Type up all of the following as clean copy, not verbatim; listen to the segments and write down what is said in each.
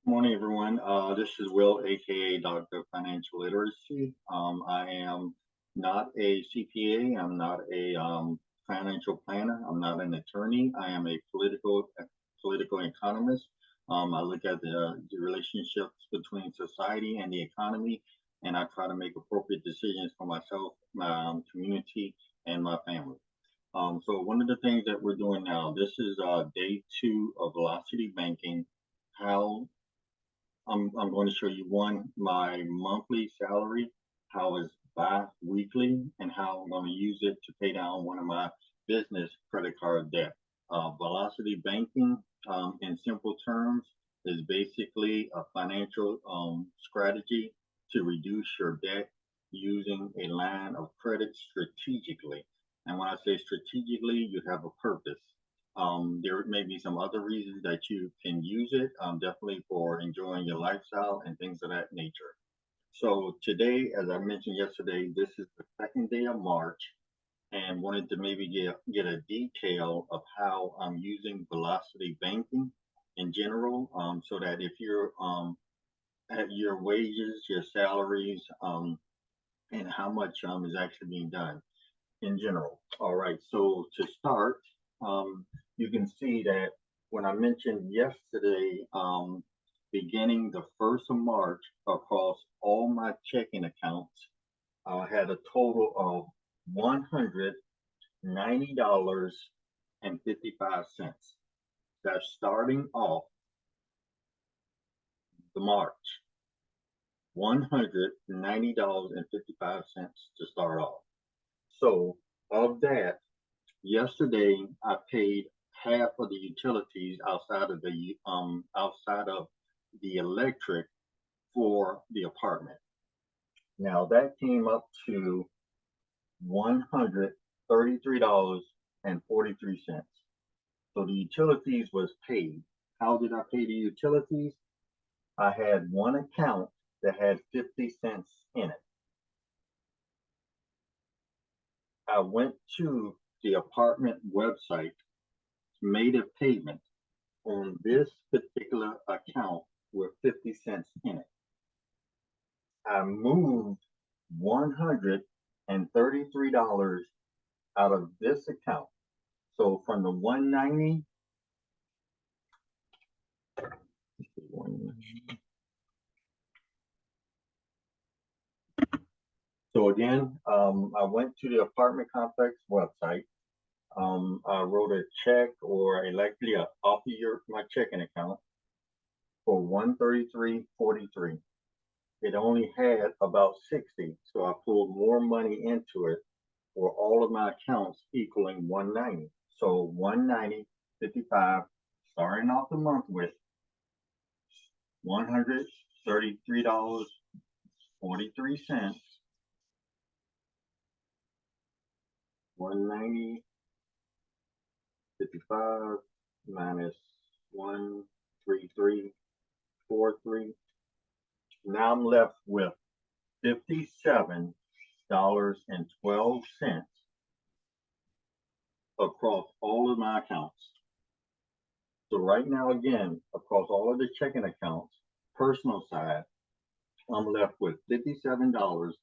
Morning, everyone. This is Will, aka Dr. Financial Literacy. I am not a CPA. I'm not a financial planner. I'm not an attorney. I am a political economist. I look at the relationships between society and the economy, and I try to make appropriate decisions for myself, my community, and my family. So one of the things that we're doing now, this is day two of Velocity Banking. How I'm going to show you my monthly salary, how it's bi-weekly, and how I'm going to use it to pay down one of my business credit card debt. Velocity banking, in simple terms, is basically a financial strategy to reduce your debt using a line of credit strategically. And when I say strategically, you have a purpose. There may be some other reasons that you can use it, definitely for enjoying your lifestyle and things of that nature. So today, as I mentioned yesterday, this is the second day of March, and wanted to maybe get a detail of how I'm using velocity banking in general, so that if you're at your wages, your salaries, and how much is actually being done in general. All right, so to start, you can see that when I mentioned yesterday, beginning the 1st of March across all my checking accounts, I had a total of $190.55. That's starting off the March. $190.55 to start off. So of that, yesterday I paid half of the utilities outside of the electric for the apartment. Now that came up to $133.43. So the utilities was paid. How did I pay the utilities? I had one account that had 50 cents in it. I went to the apartment website, made a payment on this particular account with 50 cents in it. I moved $133 out of this account. So from the 190, so again, I went to the apartment complex website. I wrote a check or elected off of my checking account for $133.43. It only had about 60, so I pulled more money into it for all of my accounts equaling 190. So 190.55, starting off the month with $133.43. 190.55 minus 133.43. Now I'm left with $57.12 across all of my accounts. So right now, again, across all of the checking accounts, personal side, I'm left with $57.12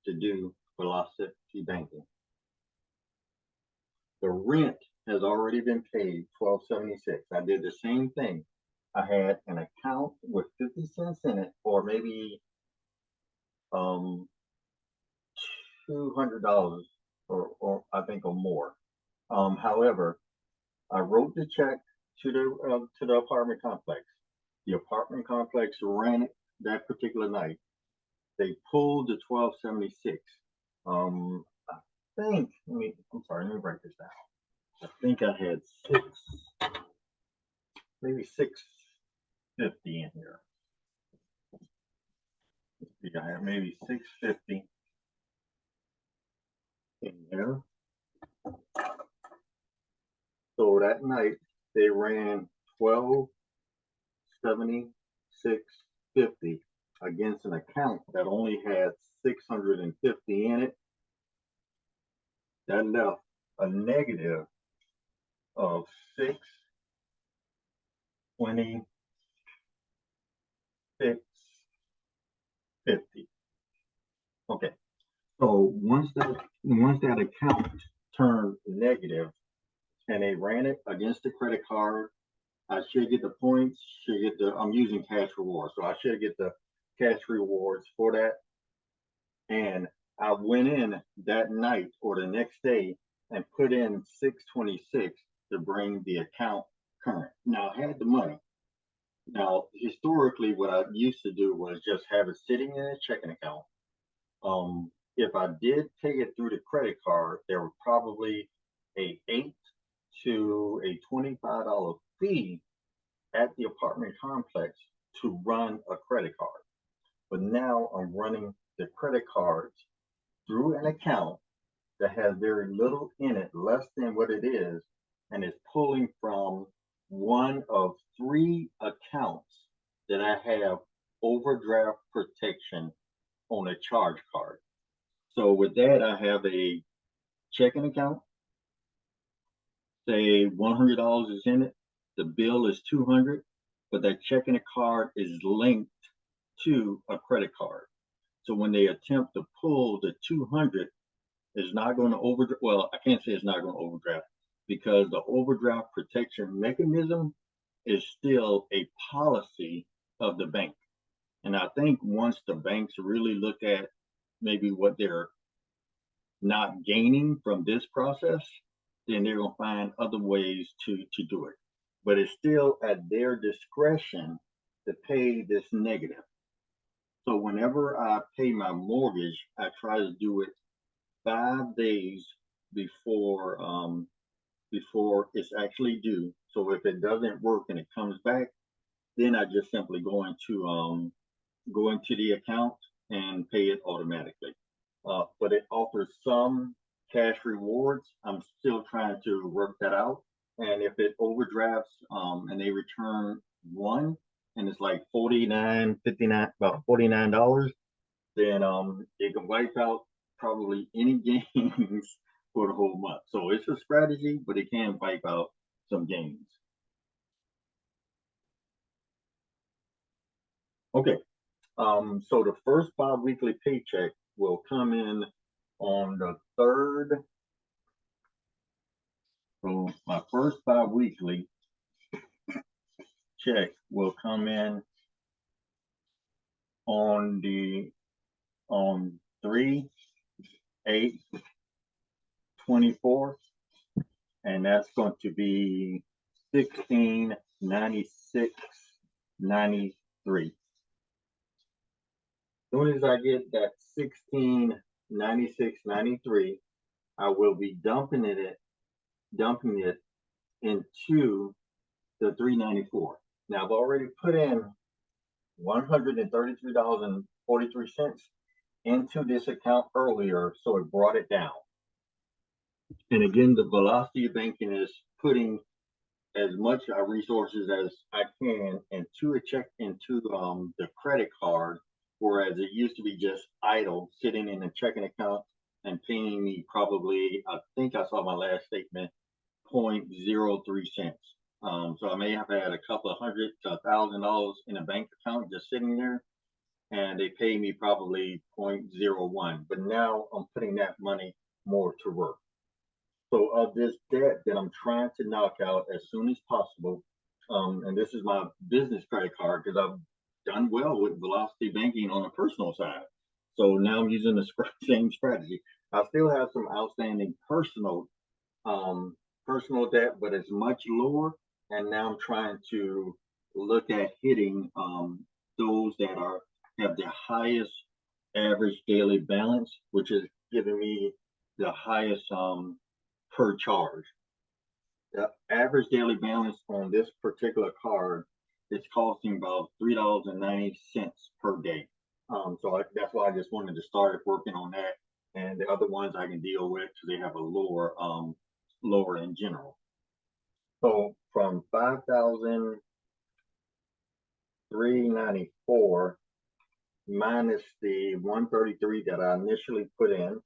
to do velocity banking. The rent has already been paid, $12.76. I did the same thing. I had an account with 50 cents in it, or maybe $200, or I think, or more. However, I wrote the check to the apartment complex. The apartment complex ran it that particular night. They pulled the 1276. I think. I'm sorry. Let me break this down. I think I had maybe 650 in here. I have maybe 650 in there. So that night they ran 1276.50 against an account that only had 650 in it. That left a negative of 620 it against the credit card. I should get the points, I'm using cash rewards. So I should get the cash rewards for that. And I went in that night or the next day and put in 626 to bring the account current. Now I had the money. Now, historically, what I used to do was just have it sitting in a checking account. If I did pay it through the credit card, there was probably a $8 to a $25 fee at the apartment complex to run a credit card. But now I'm running the credit cards through an account that has very little in it, less than what it is, and it's pulling from one of 3 accounts that I have overdraft protection on a charge card. So with that, I have a checking account, say $100 is in it, the bill is $200, but that checking card is linked to a credit card. So when they attempt to pull the 200, it's not going to overdraft. Well, I can't say it's not going to overdraft, because the overdraft protection mechanism is still a policy of the bank. And I think once the banks really look at maybe what they're not gaining from this process, then they're going to find other ways to do it. But it's still at their discretion to pay this negative. So whenever I pay my mortgage, I try to do it 5 days before it's actually due. So if it doesn't work and it comes back, then I just simply go into the account and pay it automatically. But it offers some cash rewards. I'm still trying to work that out. And if it overdrafts and they return 1 and it's like $49.59, about $49, then it can wipe out probably any gains for the whole month. So it's a strategy, but it can wipe out some gains. Okay, so the first bi-weekly paycheck will come in on the 3rd. So my first bi-weekly check will come in on 3/8/24, and that's going to be $1696.93. As soon as I get that $1696.93, I will be dumping it into the $394. Now I've already put in $133.43 into this account earlier, so it brought it down. And again, the velocity of banking is putting as much resources as I can into the credit card, whereas it used to be just idle, sitting in a checking account and paying me probably, I think I saw my last statement, 0.03 cents. So I may have had a couple of $100 to $1,000 in a bank account just sitting there, and they pay me probably 0.01. But now I'm putting that money more to work. So of this debt that I'm trying to knock out as soon as possible, and this is my business credit card because I've done well with velocity banking on a personal side. So now I'm using the same strategy. I still have some outstanding personal debt, but it's much lower. And now I'm trying to look at hitting those that have the highest average daily balance, which is giving me the highest per charge. The average daily balance on this particular card is costing about $3.90 per day. So that's why I just wanted to start working on that, and the other ones I can deal with because they have a lower in general. So from $5,394 minus the 133 that I initially put in,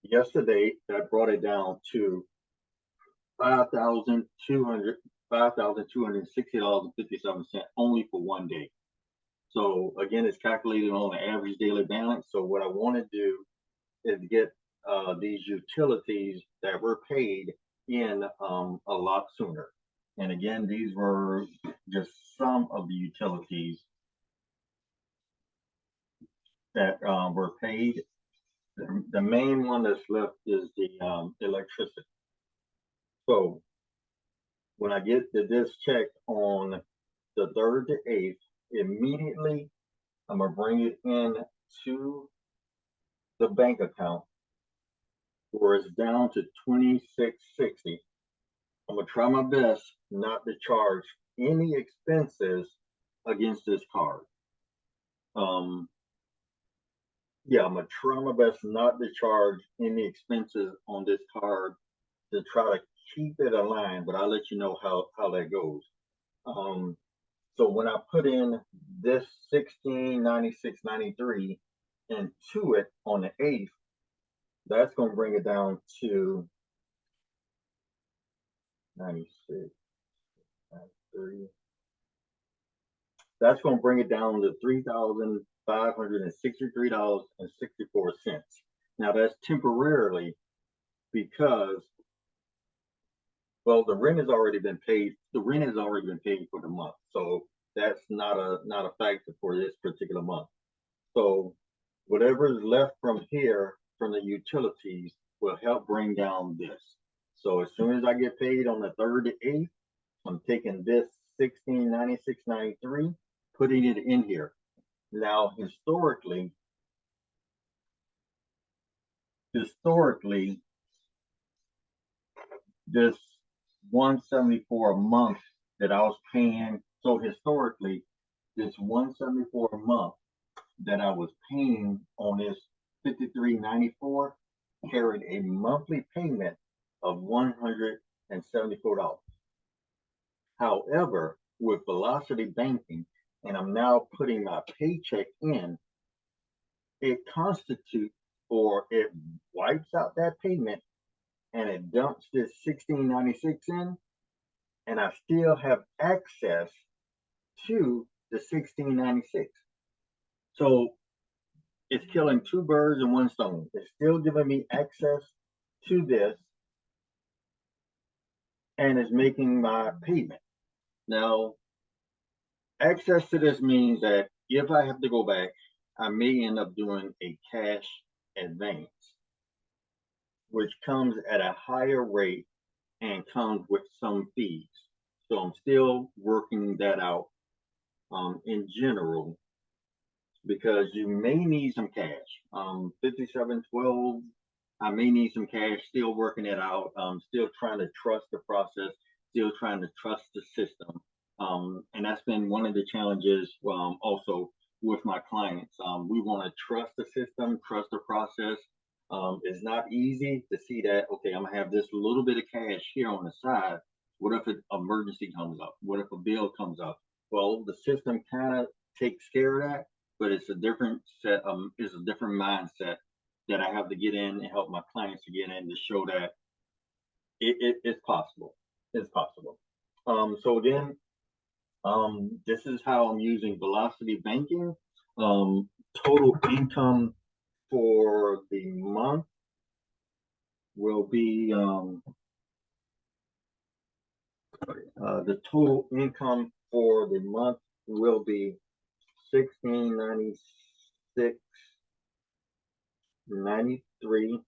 yesterday that brought it down to $5,260.57 only for one day. So again, it's calculated on an average daily balance. So what I want to do is get these utilities that were paid in a lot sooner. And again, these were just some of the utilities that were paid. The main one that's left is the electricity. So when I get this check on the 3rd to 8th, immediately I'm gonna bring it in to the bank account where it's down to $26.60. I'm gonna try my best not to charge any expenses against this card. Yeah, I'm gonna try my best not to charge any expenses on this card to try to keep it aligned, but I'll let you know how that goes. So when I put in this 1696.93 into it on the 8th, that's going to bring it down to 96, 93. That's going to bring it down to $3,563.64. Now that's temporarily because, well, the rent has already been paid. The rent has already been paid for the month, so that's not a factor for this particular month. So whatever is left from here from the utilities will help bring down this. So as soon as I get paid on the 3rd to 8th, I'm taking this 1696.93, putting it in here. Now historically, this 174 a month that I was paying. So historically, this 174 a month that I was paying on this 53.94 carried a monthly payment of $174. However, with Velocity Banking, and I'm now putting my paycheck in, it constitutes, or it wipes out that payment and it dumps this 1696 in, and I still have access to the 1696. So it's killing two birds in one stone. It's still giving me access to this, and it's making my payment. Now, access to this means that if I have to go back, I may end up doing a cash advance, which comes at a higher rate and comes with some fees. So I'm still working that out in general, because you may need some cash. 5712, I may need some cash, still working it out. Still trying to trust the process, still trying to trust the system. And that's been one of the challenges also with my clients. We want to trust the system, trust the process. It's not easy to see that, okay, I'm gonna have this little bit of cash here on the side. What if an emergency comes up? What if a bill comes up? Well, the system kind of takes care of that, but it's a different set, it's a different mindset that I have to get in and help my clients to get in to show that it's possible. It's possible. So again, this is how I'm using Velocity Banking. Total income for the month will be the total income for the month will be 1696.93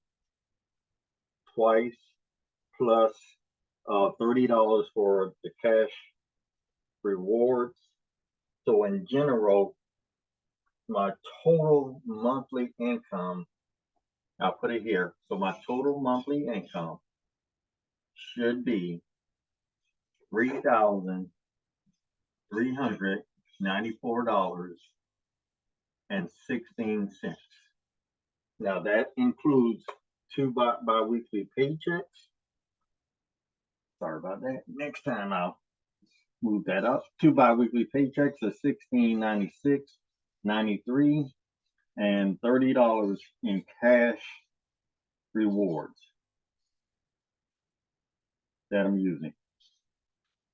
twice, plus $30 for the cash rewards. So in general, my total monthly income, I'll put it here. So my total monthly income should be $3,394.16. Now that includes two bi-weekly paychecks. Sorry about that. Next time I'll move that up. Two bi-weekly paychecks of $1696.93 and $30 in cash rewards that I'm using.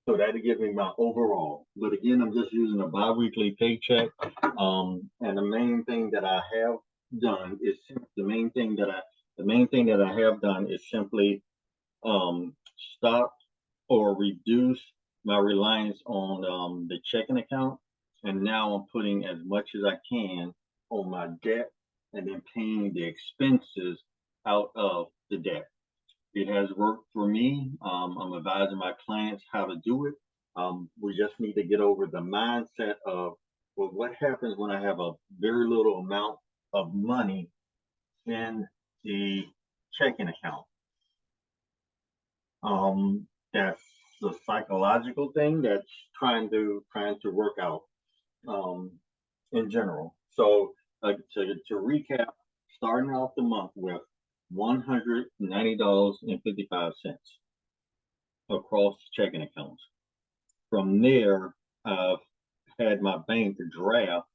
So that'll give me my overall. But again, I'm just using a bi-weekly paycheck. And the main thing that I have done is the main thing that The main thing that I have done is simply stop or reduce my reliance on the checking account. And now I'm putting as much as I can on my debt and then paying the expenses out of the debt. It has worked for me. I'm advising my clients how to do it. We just need to get over the mindset of, well, what happens when I have a very little amount of money in the checking account? That's the psychological thing that's trying to work out in general. So to recap, starting off the month with $190.55 across checking accounts. From there, I've had my bank draft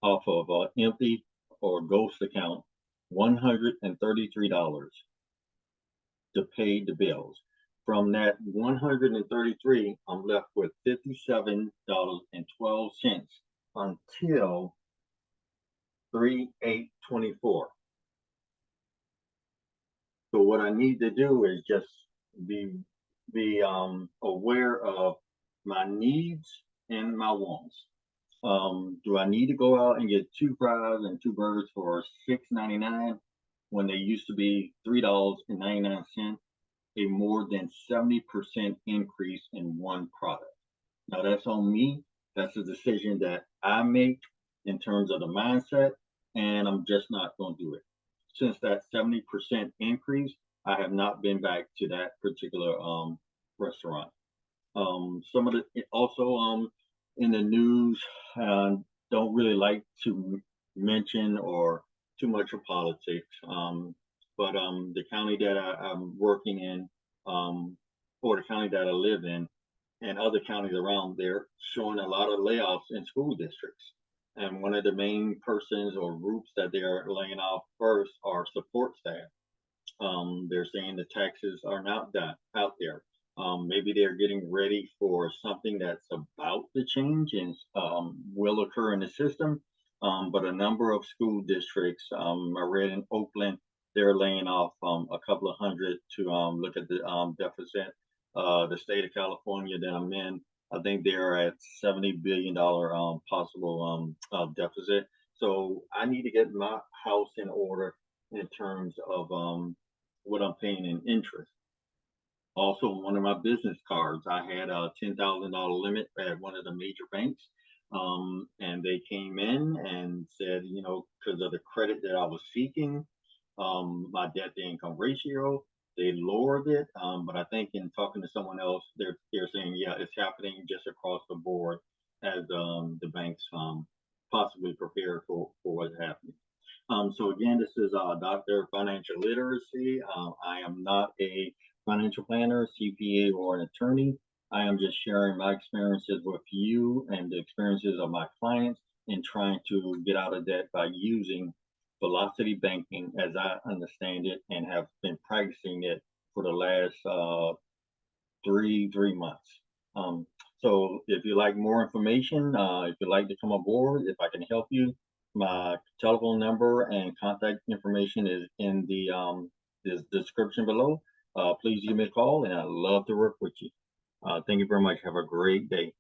off of an empty or ghost account $133 to pay the bills. From that 133, I'm left with $57.12 until 3/8/24. So what I need to do is just be aware of my needs and my wants. Do I need to go out and get 2 fries and 2 burgers for $6.99 when they used to be $3.99? A more than 70% increase in one product. Now that's on me. That's a decision that I make in terms of the mindset, and I'm just not going to do it. Since that 70% increase, I have not been back to that particular restaurant. Some of the also in the news, don't really like to mention or too much of politics. But the county that I'm working in, or the county that I live in, and other counties around, they're showing a lot of layoffs in school districts. And one of the main persons or groups that they're laying off first are support staff. They're saying the taxes are not done out there. Maybe they're getting ready for something that's about to change and will occur in the system. But a number of school districts, I read in Oakland, they're laying off a couple of hundred to look at the deficit. The state of California that I'm in, I think they're at $70 billion possible deficit. So I need to get my house in order in terms of what I'm paying in interest. Also, one of my business cards, I had a $10,000 limit at one of the major banks. And they came in and said, because of the credit that I was seeking, my debt to income ratio, they lowered it. But I think in talking to someone else, they're saying, yeah, it's happening just across the board as the banks possibly prepare for what's happening. So again, this is Dr. Financial Literacy. I am not a financial planner, CPA, or an attorney. I am just sharing my experiences with you and the experiences of my clients in trying to get out of debt by using velocity banking as I understand it and have been practicing it for the last three months. So if you like more information, if you'd like to come aboard, if I can help you, my telephone number and contact information is in the description below. Please give me a call, and I'd love to work with you. Thank you very much. Have a great day.